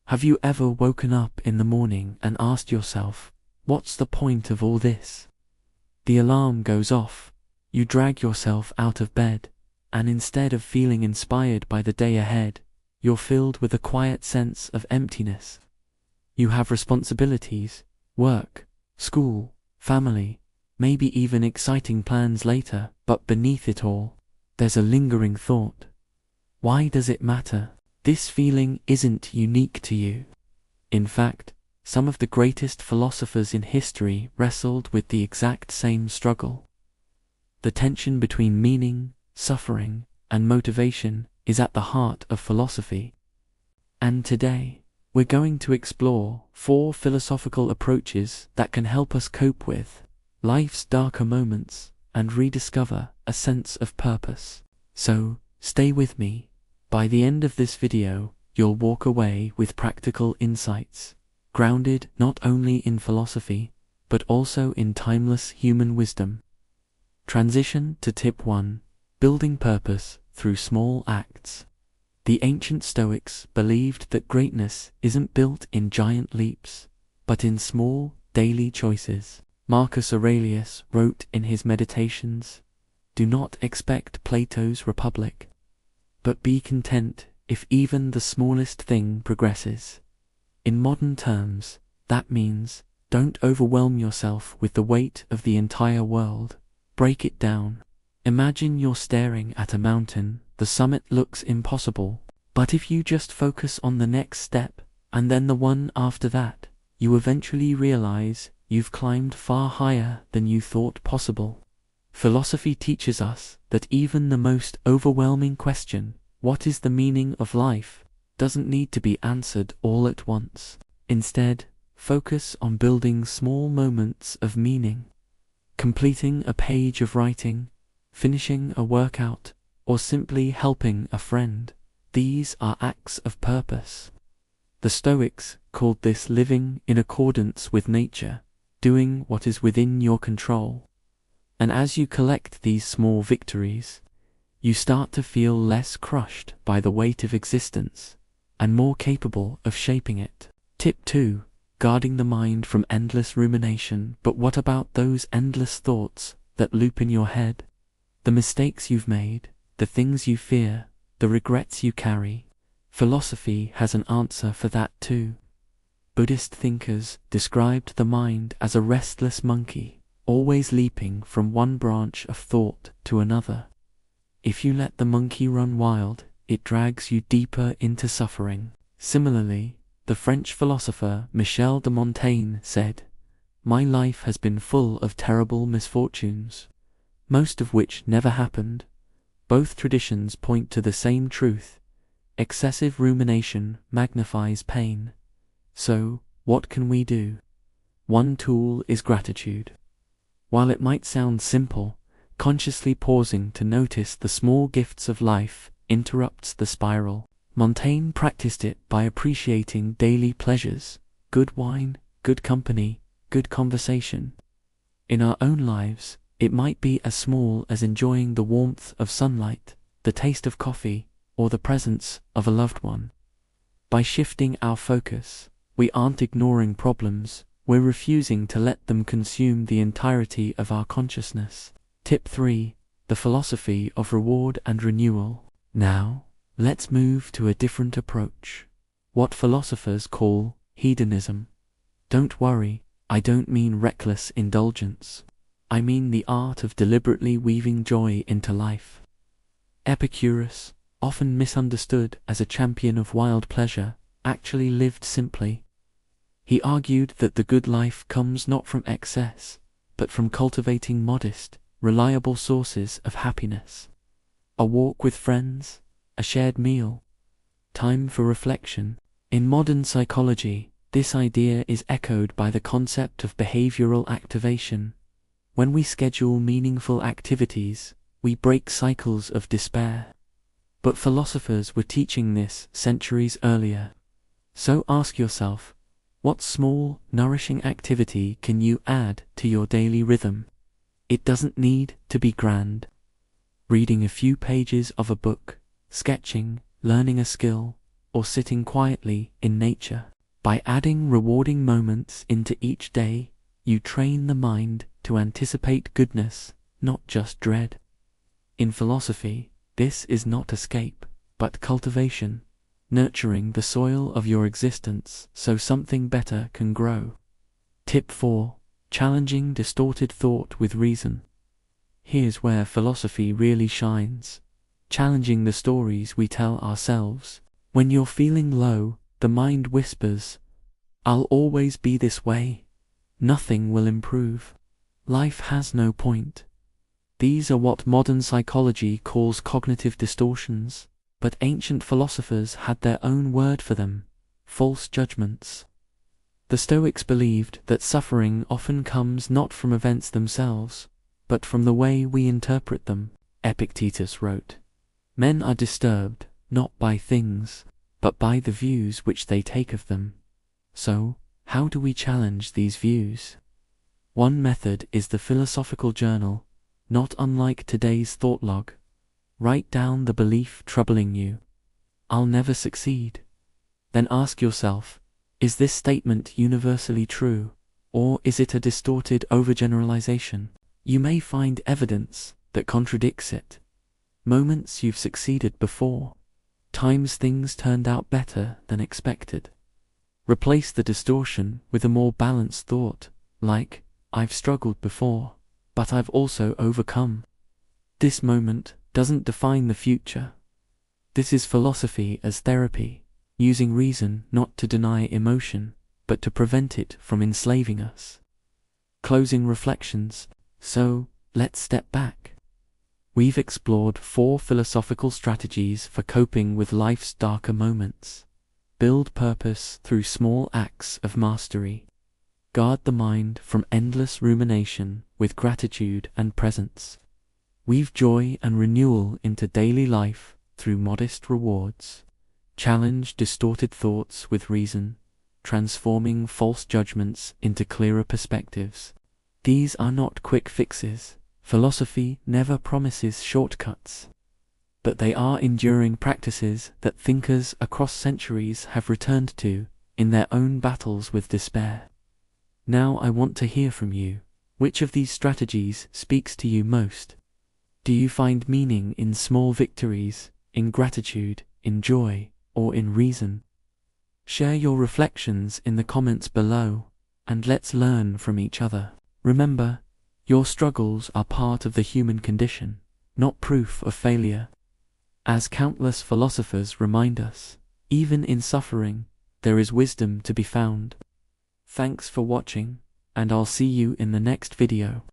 Have you ever woken up in the morning and asked yourself, what's the point of all this? The alarm goes off, you drag yourself out of bed, and instead of feeling inspired by the day ahead, you're filled with a quiet sense of emptiness. You have responsibilities, work, school, family, maybe even exciting plans later, but beneath it all, there's a lingering thought. Why does it matter? This feeling isn't unique to you. In fact, some of the greatest philosophers in history wrestled with the exact same struggle. The tension between meaning, suffering, and motivation is at the heart of philosophy. And today, we're going to explore 4 philosophical approaches that can help us cope with life's darker moments and rediscover a sense of purpose. So, stay with me. By the end of this video, you'll walk away with practical insights, grounded not only in philosophy, but also in timeless human wisdom. Transition to tip 1, building purpose through small acts. The ancient Stoics believed that greatness isn't built in giant leaps, but in small, daily choices. Marcus Aurelius wrote in his Meditations, "Do not expect Plato's Republic, but be content if even the smallest thing progresses." In modern terms, that means don't overwhelm yourself with the weight of the entire world. Break it down. Imagine you're staring at a mountain. The summit looks impossible, but if you just focus on the next step, and then the one after that, you eventually realize you've climbed far higher than you thought possible. Philosophy teaches us that even the most overwhelming question, what is the meaning of life, doesn't need to be answered all at once. Instead, focus on building small moments of meaning. Completing a page of writing, finishing a workout, or simply helping a friend. These are acts of purpose. The Stoics called this living in accordance with nature, doing what is within your control. And as you collect these small victories, you start to feel less crushed by the weight of existence, and more capable of shaping it. Tip 2. Guarding the mind from endless rumination. But what about those endless thoughts that loop in your head? The mistakes you've made, the things you fear, the regrets you carry. Philosophy has an answer for that too. Buddhist thinkers described the mind as a restless monkey, always leaping from one branch of thought to another. If you let the monkey run wild, it drags you deeper into suffering. Similarly, the French philosopher Michel de Montaigne said, "My life has been full of terrible misfortunes, most of which never happened." Both traditions point to the same truth. Excessive rumination magnifies pain. So, what can we do? One tool is gratitude. While it might sound simple, consciously pausing to notice the small gifts of life interrupts the spiral. Montaigne practiced it by appreciating daily pleasures, good wine, good company, good conversation. In our own lives, it might be as small as enjoying the warmth of sunlight, the taste of coffee, or the presence of a loved one. By shifting our focus, we aren't ignoring problems, we're refusing to let them consume the entirety of our consciousness. Tip 3. The philosophy of reward and renewal. Now, let's move to a different approach. What philosophers call hedonism. Don't worry, I don't mean reckless indulgence. I mean the art of deliberately weaving joy into life. Epicurus, often misunderstood as a champion of wild pleasure, actually lived simply. He argued that the good life comes not from excess, but from cultivating modest, reliable sources of happiness. A walk with friends, a shared meal, time for reflection. In modern psychology, this idea is echoed by the concept of behavioral activation. When we schedule meaningful activities, we break cycles of despair. But philosophers were teaching this centuries earlier. So ask yourself, what small, nourishing activity can you add to your daily rhythm? It doesn't need to be grand. Reading a few pages of a book, sketching, learning a skill, or sitting quietly in nature. By adding rewarding moments into each day, you train the mind to anticipate goodness, not just dread. In philosophy, this is not escape, but cultivation, nurturing the soil of your existence so something better can grow. Tip 4. Challenging distorted thought with reason. Here's where philosophy really shines, challenging the stories we tell ourselves. When you're feeling low, the mind whispers, "I'll always be this way. Nothing will improve. Life has no point." These are what modern psychology calls cognitive distortions, but ancient philosophers had their own word for them: false judgments. The Stoics believed that suffering often comes not from events themselves, but from the way we interpret them. Epictetus wrote, "Men are disturbed, not by things, but by the views which they take of them." So, how do we challenge these views? One method is the philosophical journal, not unlike today's thought log. Write down the belief troubling you. "I'll never succeed." Then ask yourself, is this statement universally true, or is it a distorted overgeneralization? You may find evidence that contradicts it. Moments you've succeeded before. Times things turned out better than expected. Replace the distortion with a more balanced thought, like, "I've struggled before, but I've also overcome." This moment doesn't define the future. This is philosophy as therapy, using reason not to deny emotion, but to prevent it from enslaving us. Closing reflections. So, let's step back. We've explored 4 philosophical strategies for coping with life's darker moments. Build purpose through small acts of mastery. Guard the mind from endless rumination with gratitude and presence. Weave joy and renewal into daily life through modest rewards. Challenge distorted thoughts with reason, transforming false judgments into clearer perspectives. These are not quick fixes. Philosophy never promises shortcuts, but they are enduring practices that thinkers across centuries have returned to in their own battles with despair. Now I want to hear from you. Which of these strategies speaks to you most? Do you find meaning in small victories, in gratitude, in joy, or in reason? Share your reflections in the comments below, and let's learn from each other. Remember, your struggles are part of the human condition, not proof of failure. As countless philosophers remind us, even in suffering, there is wisdom to be found. Thanks for watching, and I'll see you in the next video.